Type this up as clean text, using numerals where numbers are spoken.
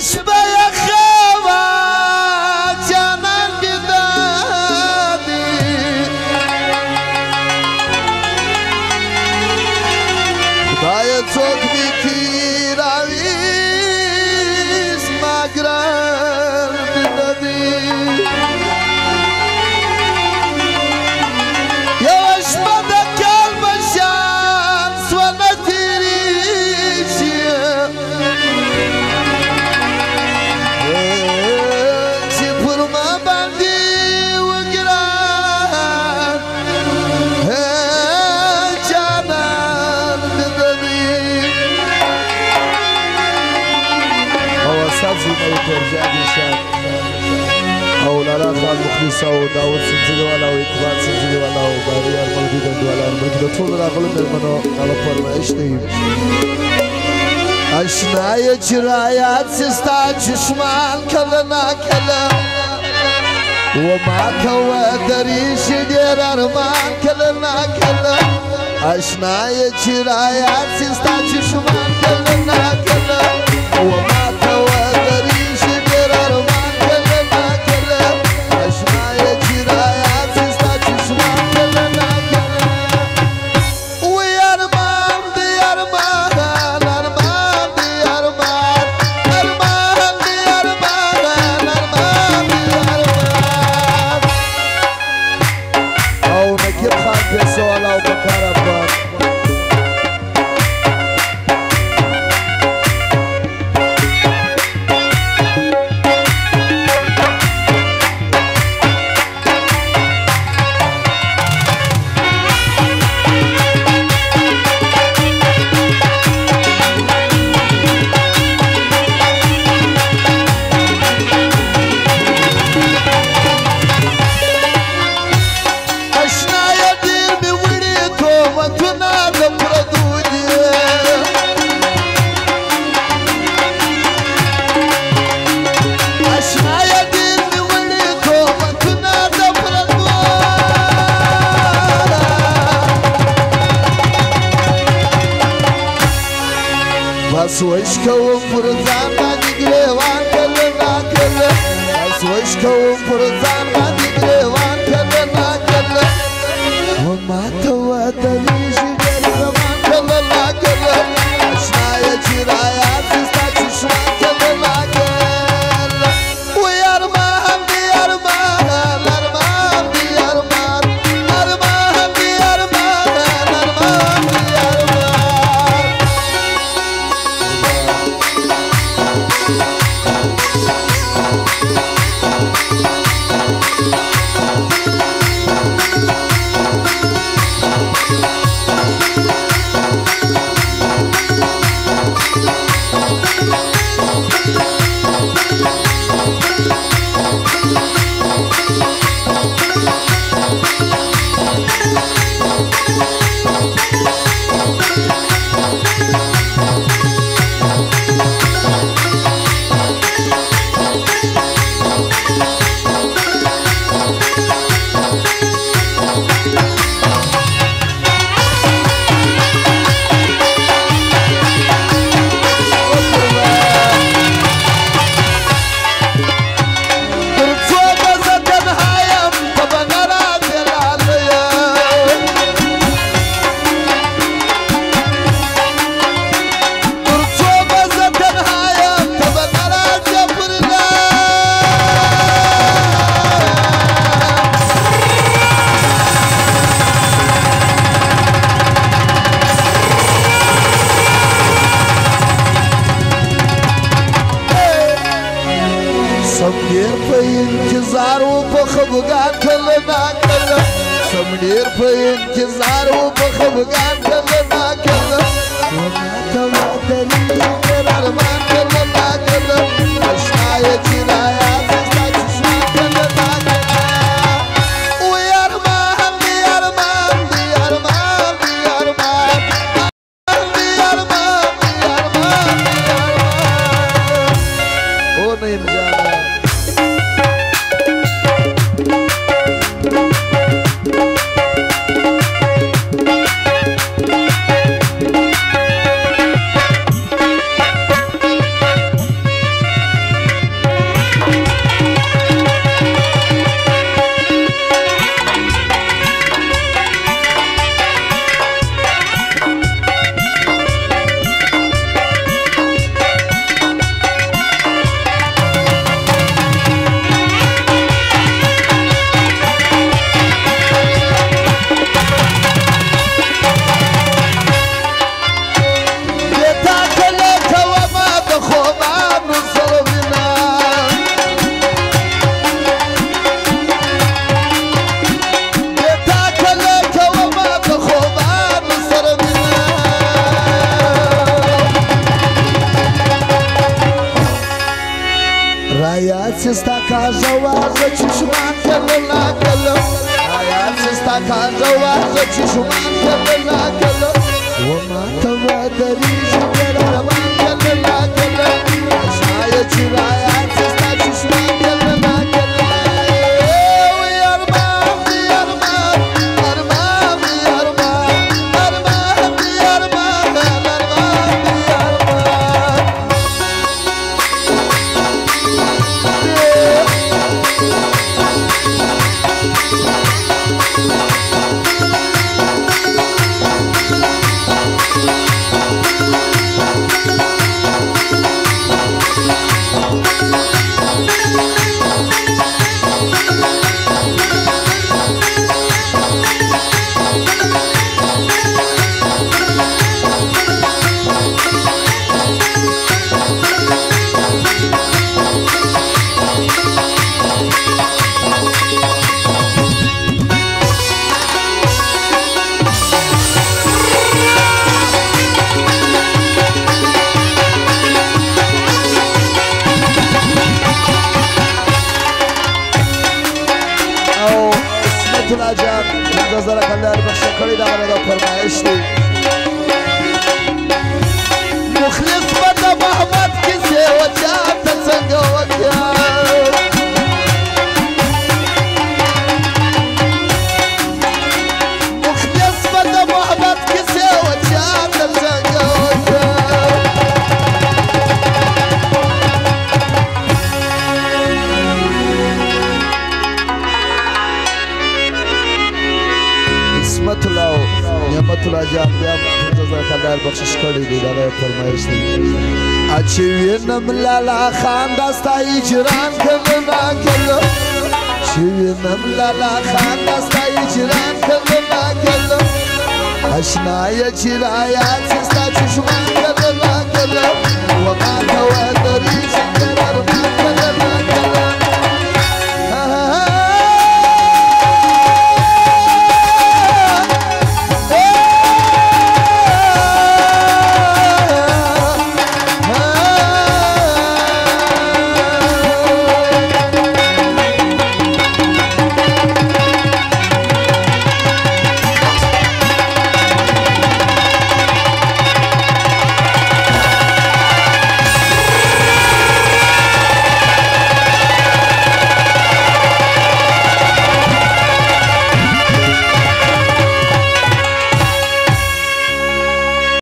شپه یخوا جانان بیدادی خدای څوک می کی راویس ما ګران بیدادی یو شپه د کال بشان سونه تیریږي چې پر ما باندې وګران جانان بدوي او اساسي نو ترجمه شان او لالا خان مخلص او داود سلسله والا او اقبال سلسله والا او باریار مولوی دند والا بلکې د ټولو راغلو مېلمنو هغه فرمایش دی اشنای چرایات سستا چشمان کله ناکله وما کوه دریش ډېر ارمان کله ناکله اشنای چرایات سستا چشمان کله ناکله وما کوه دریش ډېر ارمان کله ناکله اشنای چرایات سستا چشمان کله ناکله وی ارمان دی ارمان ارمان دی ارمان ارمان دی ارمان ارمان دی ارمان او نکیب خان پیسو والا او بکار افغان سوش کوم پر ځان باندې ګریوان کله ناکله سوش کوم پر ځان باندې ګریوان کله ناکله و ما ته ودرېږي ډېر زمان کله ناکله اشنایه چې رایاد ستا چشمان کله ناکله وی ارمان دی ارمان ارمان دی ارمان ارمان دی ارمان ارمان دی ارمان سمډیر په انتظار و په خفګان کله ناکله سمډیر په انتظار و په خفګان کله ناکله وما ته ودرېږي ډېر ارمان کله ناکله اشنایه چې رایاد ستا چشمان کله ناکله وی ارمان دی ارمان دی ارمان دی ارمان دی ارمان دی ارمان دی ارمان او نیم جانا سستا کازا وازا چشمان کللا کلو آیات سستا کازا وازا چشمان کللا کلو وما توا دریج برمان کللا کلو اشنای چرایات سستا چشمان کللا کلو العجاب منتظرك الله بخشى كل ده غير فرمايش دي مخلص بدا محمد كسي وجاب تسنقوك يا مخلص بدا محمد كسي وجاب تسنقوك يا اسمت الله نعمت الله جان بیا منتظر الله بخشش کړی دی دا فرمایش دی اچي وینم لالا خان داستا اجران کړه کړه چې وینم لالا خان داستا اجران کړه کړه آشنا یا چرایا سستا چشمان کړه کړه